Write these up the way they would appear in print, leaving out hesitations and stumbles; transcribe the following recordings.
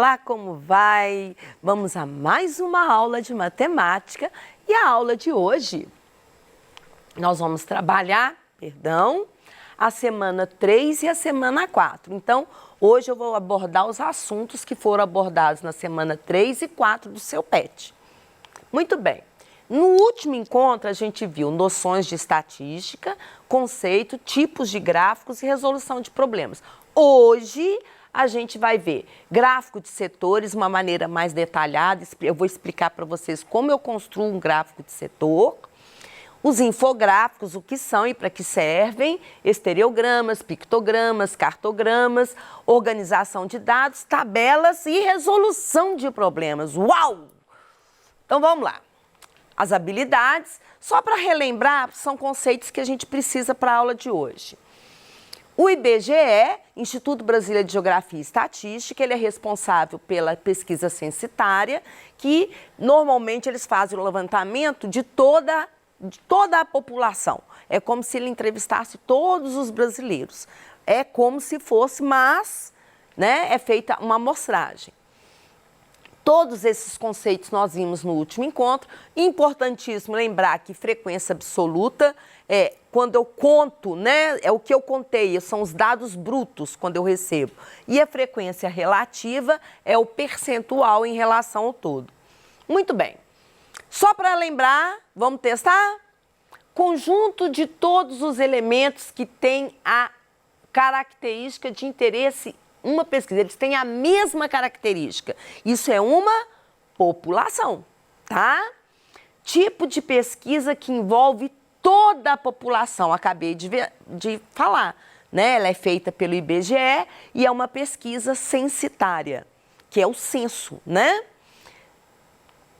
Olá, como vai? Vamos a mais uma aula de matemática e a aula de hoje nós vamos trabalhar, a semana 3 e a semana 4. Então, hoje eu vou abordar os assuntos que foram abordados na semana 3 e 4 do seu PET. Muito bem. No último encontro, a gente viu noções de estatística, conceito, tipos de gráficos e resolução de problemas. Hoje, a gente vai ver gráfico de setores, uma maneira mais detalhada. Eu vou explicar para vocês como eu construo um gráfico de setor. Os infográficos, o que são e para que servem, estereogramas, pictogramas, cartogramas, organização de dados, tabelas e resolução de problemas. Uau! Então, vamos lá. As habilidades, só para relembrar, são conceitos que a gente precisa para a aula de hoje. O IBGE, Instituto Brasileiro de Geografia e Estatística, ele é responsável pela pesquisa censitária, que normalmente eles fazem o levantamento de toda a população. É como se ele entrevistasse todos os brasileiros. É como se fosse, mas é feita uma amostragem. Todos esses conceitos nós vimos no último encontro. Importantíssimo lembrar que frequência absoluta é quando eu conto, é o que eu contei, são os dados brutos quando eu recebo. E a frequência relativa é o percentual em relação ao todo. Muito bem. Só para lembrar, vamos testar? Conjunto de todos os elementos que têm a característica de interesse, uma pesquisa, eles têm a mesma característica. Isso é uma população, tá? Tipo de pesquisa que envolve toda a população, acabei de falar, Ela é feita pelo IBGE e é uma pesquisa censitária, que é o censo,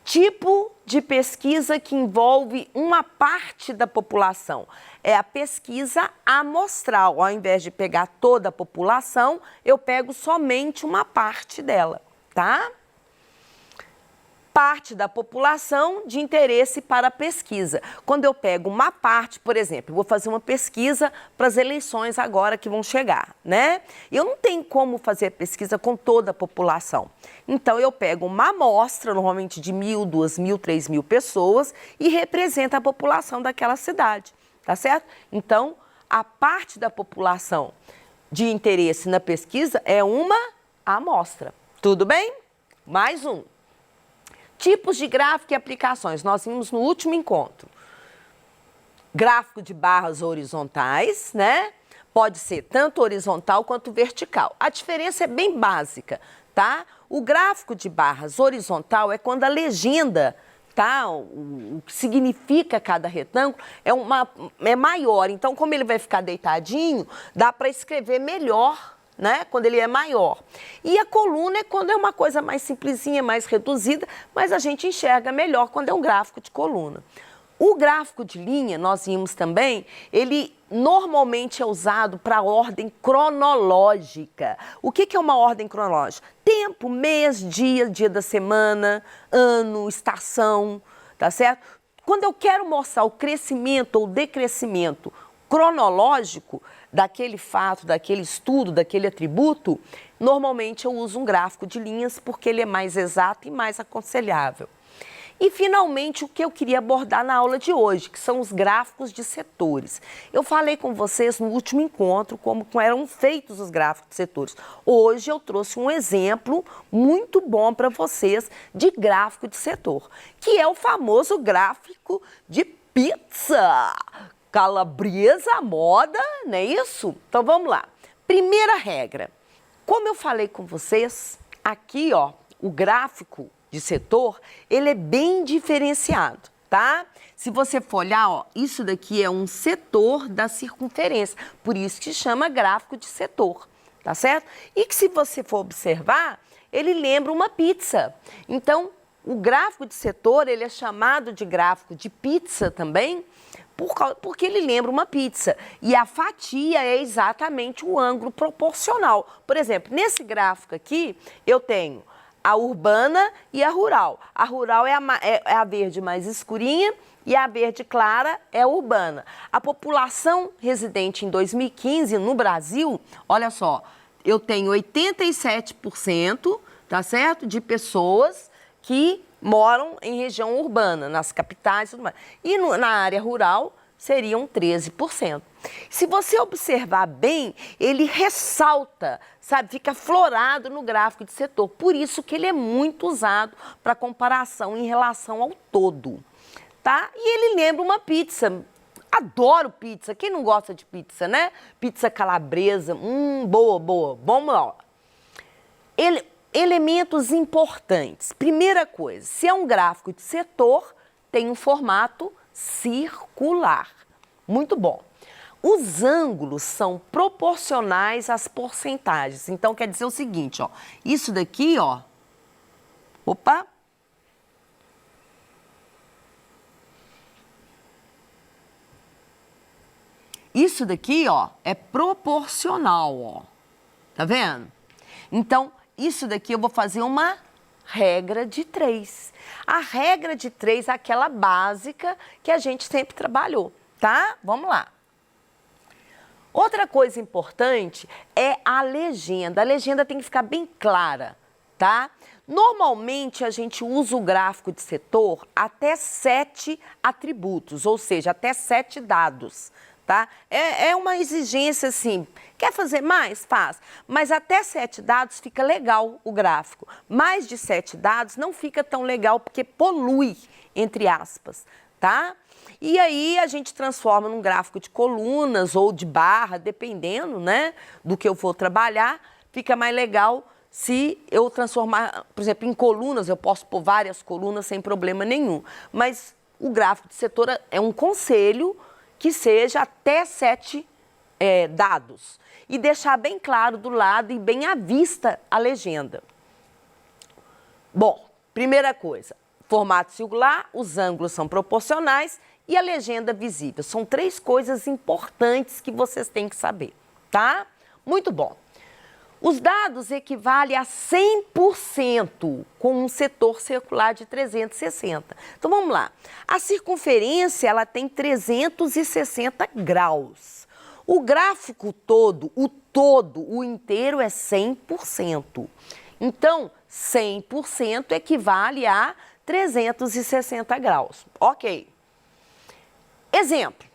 Tipo de pesquisa que envolve uma parte da população. É a pesquisa amostral. Ao invés de pegar toda a população, eu pego somente uma parte dela, tá? Parte da população de interesse para a pesquisa. Quando eu pego uma parte, por exemplo, eu vou fazer uma pesquisa para as eleições agora que vão chegar, Eu não tenho como fazer pesquisa com toda a população. Então, eu pego uma amostra, normalmente de 1.000, 2.000, 3.000 pessoas e representa a população daquela cidade, tá certo? Então, a parte da população de interesse na pesquisa é uma amostra. Tudo bem? Mais um. Tipos de gráfico e aplicações, nós vimos no último encontro. Gráfico de barras horizontais, Pode ser tanto horizontal quanto vertical. A diferença é bem básica, tá? O gráfico de barras horizontal é quando a legenda, tá? O que significa cada retângulo é maior. Então, como ele vai ficar deitadinho, dá para escrever melhor, quando ele é maior. E a coluna é quando é uma coisa mais simplesinha, mais reduzida, mas a gente enxerga melhor quando é um gráfico de coluna. O gráfico de linha, nós vimos também, ele normalmente é usado para ordem cronológica. O que é uma ordem cronológica? Tempo, mês, dia da semana, ano, estação, tá certo? Quando eu quero mostrar o crescimento ou decrescimento cronológico daquele fato, daquele estudo, daquele atributo, normalmente eu uso um gráfico de linhas porque ele é mais exato e mais aconselhável. E, finalmente, o que eu queria abordar na aula de hoje, que são os gráficos de setores. Eu falei com vocês no último encontro como eram feitos os gráficos de setores. Hoje eu trouxe um exemplo muito bom para vocês de gráfico de setor, que é o famoso gráfico de pizza. Calabresa, moda, não é isso? Então, vamos lá. Primeira regra. Como eu falei com vocês, aqui, o gráfico de setor, ele é bem diferenciado, tá? Se você for olhar, isso daqui é um setor da circunferência, por isso que chama gráfico de setor, tá certo? E que se você for observar, ele lembra uma pizza. Então, o gráfico de setor, ele é chamado de gráfico de pizza também, porque ele lembra uma pizza. E a fatia é exatamente o ângulo proporcional. Por exemplo, nesse gráfico aqui, eu tenho a urbana e a rural. A rural é a verde mais escurinha e a verde clara é a urbana. A população residente em 2015 no Brasil, olha só, eu tenho 87%, tá certo? De pessoas que moram em região urbana, nas capitais e tudo mais. E na área rural seriam 13%. Se você observar bem, ele ressalta, sabe, fica florado no gráfico de setor. Por isso que ele é muito usado para comparação em relação ao todo, tá? E ele lembra uma pizza. Adoro pizza. Quem não gosta de pizza, né? Pizza calabresa, boa, boa. Vamos lá. Elementos importantes. Primeira coisa, se é um gráfico de setor, tem um formato circular. Muito bom. Os ângulos são proporcionais às porcentagens. Então, quer dizer o seguinte, ó. Isso daqui, ó. Opa. Isso daqui, ó, é proporcional, ó. Tá vendo? Então, isso daqui eu vou fazer uma regra de 3. A regra de 3 é aquela básica que a gente sempre trabalhou, tá? Vamos lá. Outra coisa importante é a legenda. A legenda tem que ficar bem clara, tá? Normalmente, a gente usa o gráfico de setor até 7 atributos, ou seja, até 7 dados, tá? É uma exigência, assim, quer fazer mais? Faz. Mas até 7 dados fica legal o gráfico. Mais de 7 dados não fica tão legal porque polui, entre aspas, tá? E aí a gente transforma num gráfico de colunas ou de barra, dependendo, né, do que eu for trabalhar, fica mais legal se eu transformar, por exemplo, em colunas, eu posso pôr várias colunas sem problema nenhum. Mas o gráfico de setor é um conselho que seja até 7 dados. E deixar bem claro do lado e bem à vista a legenda. Bom, primeira coisa, formato circular, os ângulos são proporcionais e a legenda visível. São 3 coisas importantes que vocês têm que saber, tá? Muito bom. Os dados equivalem a 100% com um setor circular de 360. Então, vamos lá. A circunferência, ela tem 360 graus. O gráfico todo, o inteiro é 100%. Então, 100% equivale a 360 graus. Ok. Exemplo.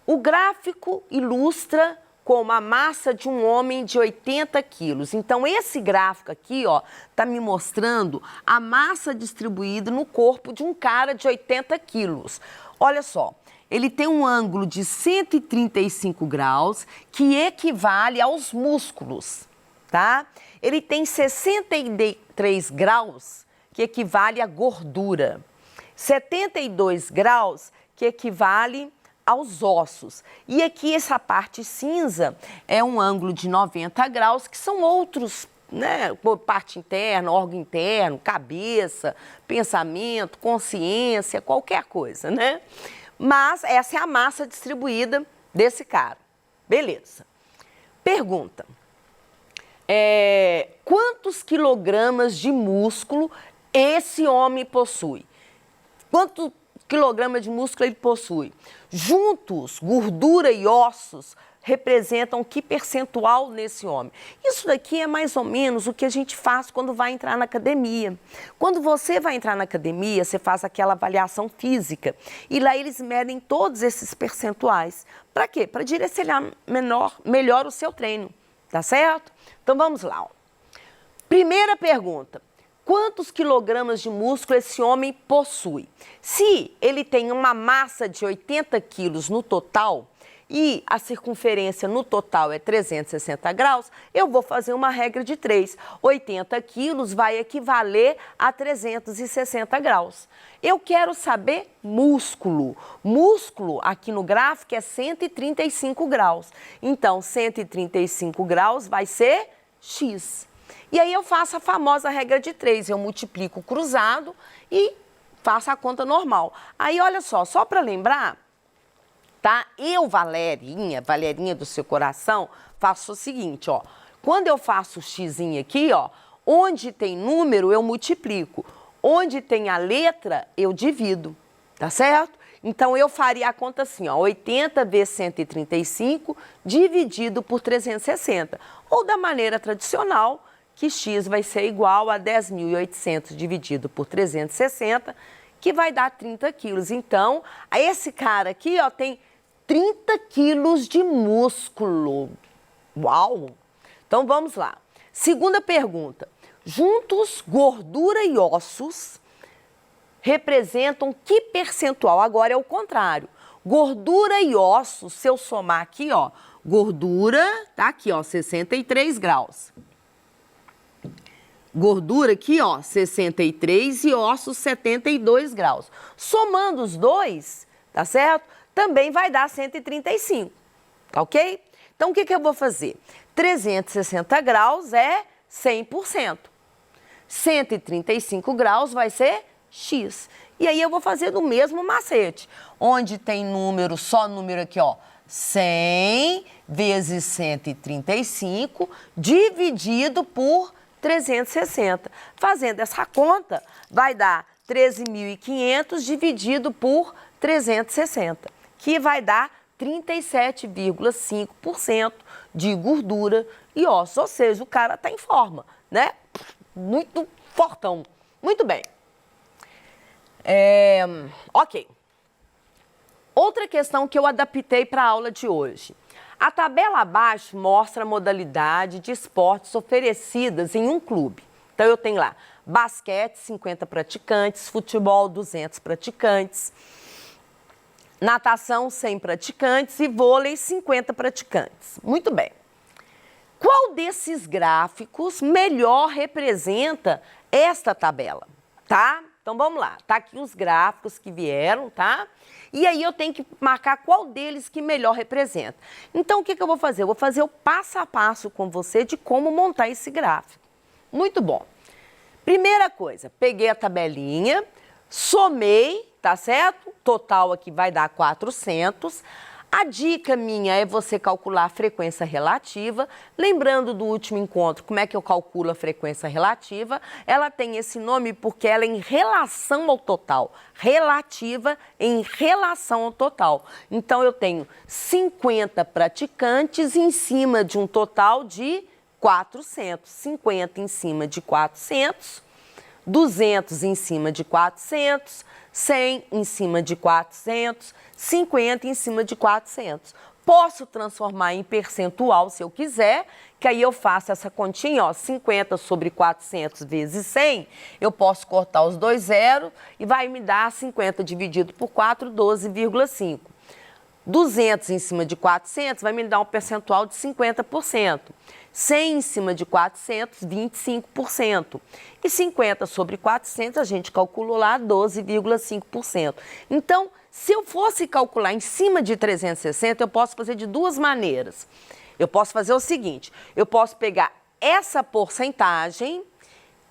O gráfico ilustra como a massa de um homem de 80 quilos. Então, esse gráfico aqui, ó, tá me mostrando a massa distribuída no corpo de um cara de 80 quilos. Olha só, ele tem um ângulo de 135 graus, que equivale aos músculos, tá? Ele tem 63 graus, que equivale à gordura. 72 graus, que equivale aos ossos. E aqui essa parte cinza é um ângulo de 90 graus, que são outros, né? Parte interna, órgão interno, cabeça, pensamento, consciência, qualquer coisa, né? Mas essa é a massa distribuída desse cara. Beleza. Pergunta. Quantos quilogramas de músculo esse homem possui? Quantos quilogramas de músculo ele possui? Juntos, gordura e ossos representam que percentual nesse homem? Isso daqui é mais ou menos o que a gente faz quando vai entrar na academia. Quando você vai entrar na academia, você faz aquela avaliação física e lá eles medem todos esses percentuais. Para quê? Para direcionar melhor o seu treino, tá certo? Então vamos lá. Ó. Primeira pergunta. Quantos quilogramas de músculo esse homem possui? Se ele tem uma massa de 80 quilos no total e a circunferência no total é 360 graus, eu vou fazer uma regra de 3. 80 quilos vai equivaler a 360 graus. Eu quero saber músculo. Músculo aqui no gráfico é 135 graus. Então, 135 graus vai ser X. E aí eu faço a famosa regra de 3, eu multiplico o cruzado e faço a conta normal. Aí olha só para lembrar, tá? Eu, Valerinha do seu coração, faço o seguinte, ó. Quando eu faço o xizinho aqui, ó, onde tem número eu multiplico, onde tem a letra eu divido, tá certo? Então eu faria a conta assim, ó, 80 vezes 135 dividido por 360, ou da maneira tradicional, que x vai ser igual a 10.800 dividido por 360, que vai dar 30 quilos. Então, esse cara aqui, ó, tem 30 quilos de músculo. Uau! Então, vamos lá. Segunda pergunta. Juntos, gordura e ossos representam que percentual? Agora é o contrário. Gordura e ossos, se eu somar aqui, ó, gordura, tá aqui, ó, 63 graus. Gordura aqui, ó, 63 e ossos 72 graus. Somando os dois, tá certo? Também vai dar 135, tá ok? Então, o que eu vou fazer? 360 graus é 100%. 135 graus vai ser x. E aí eu vou fazer do mesmo macete, onde tem número, só número aqui, ó, 100 vezes 135 dividido por 360. Fazendo essa conta, vai dar 13.500 dividido por 360, que vai dar 37,5% de gordura e ossos. Ou seja, o cara está em forma, né? Muito fortão. Muito bem. Ok. Outra questão que eu adaptei para a aula de hoje. A tabela abaixo mostra a modalidade de esportes oferecidas em um clube. Então, eu tenho lá basquete, 50 praticantes, futebol, 200 praticantes, natação, 100 praticantes e vôlei, 50 praticantes. Muito bem. Qual desses gráficos melhor representa esta tabela? Tá? Então, vamos lá. Tá aqui os gráficos que vieram, tá? E aí eu tenho que marcar qual deles que melhor representa. Então, o que eu vou fazer? Eu vou fazer o passo a passo com você de como montar esse gráfico. Muito bom. Primeira coisa, peguei a tabelinha, somei, tá certo? Total aqui vai dar 400. A dica minha é você calcular a frequência relativa. Lembrando do último encontro, como é que eu calculo a frequência relativa? Ela tem esse nome porque ela é em relação ao total. Relativa em relação ao total. Então, eu tenho 50 praticantes em cima de um total de 400. 50 em cima de 400, 200 em cima de 400, 100 em cima de 400, 50 em cima de 400. Posso transformar em percentual se eu quiser, que aí eu faço essa continha, ó, 50 sobre 400 vezes 100, eu posso cortar os dois zeros e vai me dar 50 dividido por 4, 12,5. 200 em cima de 400 vai me dar um percentual de 50%. 100 em cima de 400, 25%. E 50 sobre 400, a gente calculou lá 12,5%. Então, se eu fosse calcular em cima de 360, eu posso fazer de duas maneiras. Eu posso fazer o seguinte, eu posso pegar essa porcentagem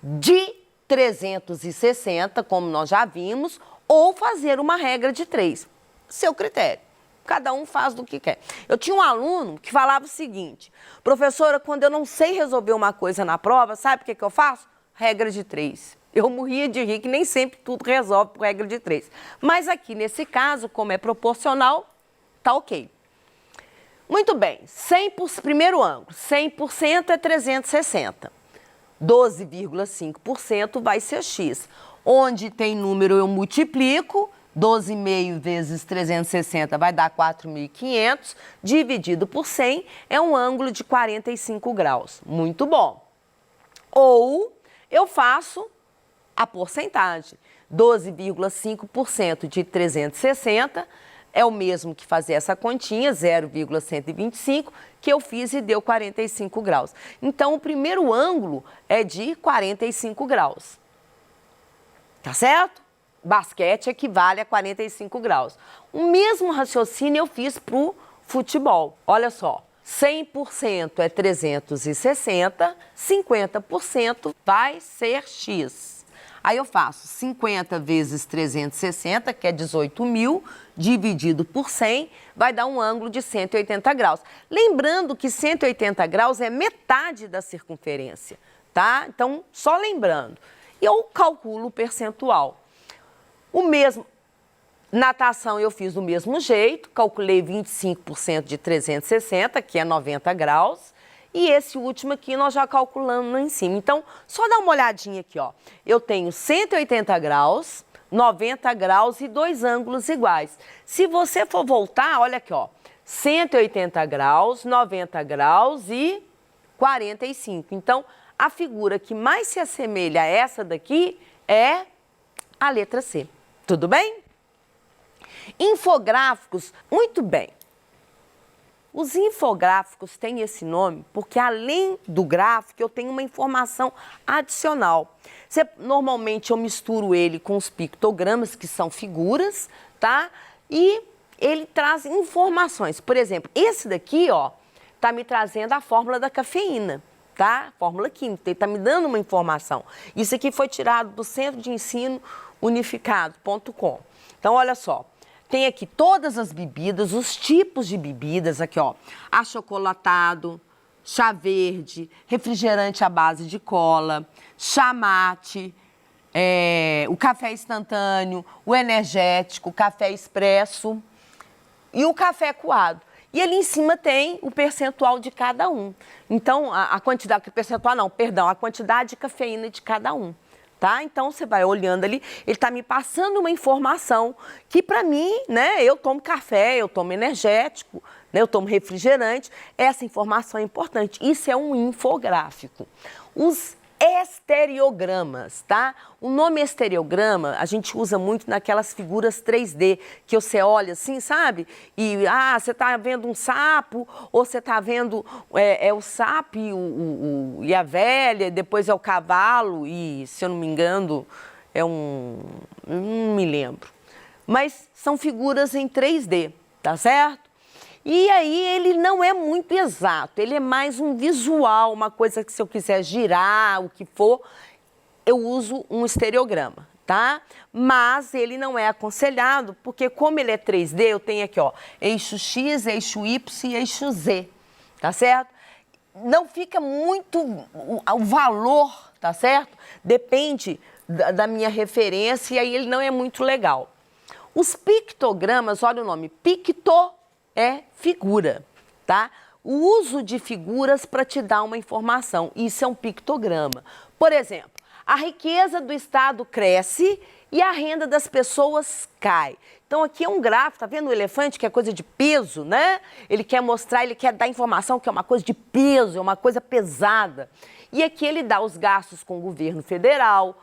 de 360, como nós já vimos, ou fazer uma regra de 3. Seu critério. Cada um faz do que quer. Eu tinha um aluno que falava o seguinte, professora, quando eu não sei resolver uma coisa na prova, sabe o que eu faço? Regra de 3. Eu morria de rir que nem sempre tudo resolve por regra de 3. Mas aqui, nesse caso, como é proporcional, tá ok. Muito bem, 100%, primeiro ângulo, 100% é 360. 12,5% vai ser x. Onde tem número eu multiplico, 12,5 vezes 360 vai dar 4.500, dividido por 100 é um ângulo de 45 graus. Muito bom. Ou eu faço a porcentagem. 12,5% de 360 é o mesmo que fazer essa continha, 0,125, que eu fiz e deu 45 graus. Então, o primeiro ângulo é de 45 graus. Tá certo? Basquete equivale a 45 graus. O mesmo raciocínio eu fiz para o futebol. Olha só, 100% é 360, 50% vai ser x. Aí eu faço 50 vezes 360, que é 18.000, dividido por 100, vai dar um ângulo de 180 graus. Lembrando que 180 graus é metade da circunferência, tá? Então, só lembrando. Eu calculo o percentual. O mesmo, natação eu fiz do mesmo jeito, calculei 25% de 360, que é 90 graus, E esse último aqui nós já calculamos lá em cima. Então, só dá uma olhadinha aqui, ó. Eu tenho 180 graus, 90 graus e dois ângulos iguais. Se você for voltar, olha aqui, ó. 180 graus, 90 graus e 45. Então, a figura que mais se assemelha a essa daqui é a letra C. Tudo bem? Infográficos, muito bem. Os infográficos têm esse nome porque, além do gráfico, eu tenho uma informação adicional. Normalmente, eu misturo ele com os pictogramas, que são figuras, tá? E ele traz informações. Por exemplo, esse daqui, ó, tá me trazendo a fórmula da cafeína, tá? Fórmula química, ele tá me dando uma informação. Isso aqui foi tirado do Centro de Ensino Unificado.com. Então, olha só. Tem aqui todas as bebidas, os tipos de bebidas, aqui ó, achocolatado, chá verde, refrigerante à base de cola, chá mate, o café instantâneo, o energético, o café expresso e o café coado. E ali em cima tem o percentual de cada um. Então, a quantidade, percentual não, perdão, a quantidade de cafeína de cada um. Tá? Então, você vai olhando ali, ele está me passando uma informação que, para mim, né, eu tomo café, eu tomo energético, né, eu tomo refrigerante, essa informação é importante. Isso é um infográfico. Os estereogramas, tá? O nome estereograma a gente usa muito naquelas figuras 3D, que você olha assim, sabe? E, você tá vendo um sapo, ou você tá vendo o sapo e a velha, depois é o cavalo, e, se eu não me engano, não me lembro. Mas são figuras em 3D, tá certo? E aí ele não é muito exato, ele é mais um visual, uma coisa que se eu quiser girar, o que for, eu uso um estereograma, tá? Mas ele não é aconselhado, porque como ele é 3D, eu tenho aqui, ó, eixo X, eixo Y e eixo Z, tá certo? Não fica muito o valor, tá certo? Depende da minha referência e aí ele não é muito legal. Os pictogramas, olha o nome, picto é figura, tá? O uso de figuras para te dar uma informação, isso é um pictograma. Por exemplo, a riqueza do Estado cresce e a renda das pessoas cai. Então aqui é um gráfico, tá vendo o elefante que é coisa de peso, né? Ele quer mostrar, ele quer dar informação que é uma coisa de peso, é uma coisa pesada. E aqui ele dá os gastos com o governo federal,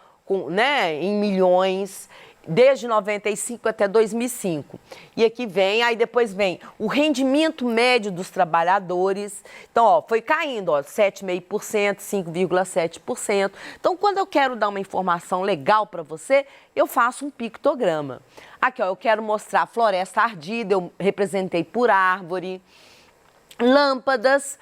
né, em milhões, desde 95 até 2005. E aqui vem, aí depois vem o rendimento médio dos trabalhadores. Então, ó, foi caindo, ó, 7,5%, 5,7%. Então, quando eu quero dar uma informação legal para você, eu faço um pictograma. Aqui, ó, eu quero mostrar a floresta ardida, eu representei por árvore. Lâmpadas,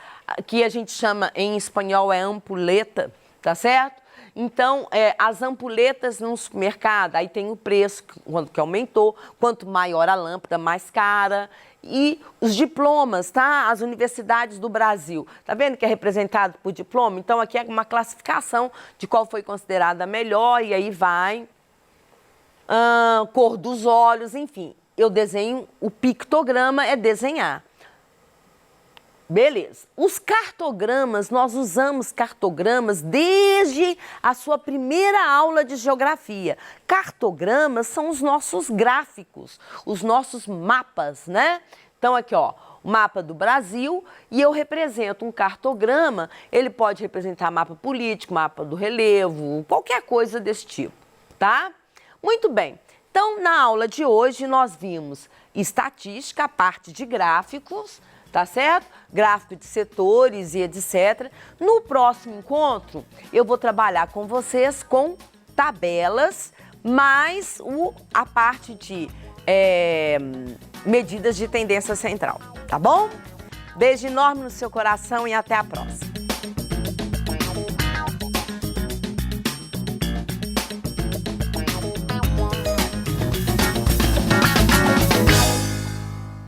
que a gente chama em espanhol é ampuleta, tá certo? Então, as ampuletas no supermercado, aí tem o preço, quanto que aumentou, quanto maior a lâmpada, mais cara. E os diplomas, tá? As universidades do Brasil, tá vendo que é representado por diploma? Então, aqui é uma classificação de qual foi considerada melhor, e aí vai cor dos olhos, enfim. Eu desenho, o pictograma é desenhar. Beleza. Os cartogramas, nós usamos cartogramas desde a sua primeira aula de geografia. Cartogramas são os nossos gráficos, os nossos mapas, né? Então aqui, ó, o mapa do Brasil, e eu represento um cartograma, ele pode representar mapa político, mapa do relevo, qualquer coisa desse tipo, tá? Muito bem. Então, na aula de hoje, nós vimos estatística, a parte de gráficos, tá certo? Gráfico de setores e etc. No próximo encontro, eu vou trabalhar com vocês com tabelas, mais a parte de medidas de tendência central, tá bom? Beijo enorme no seu coração e até a próxima.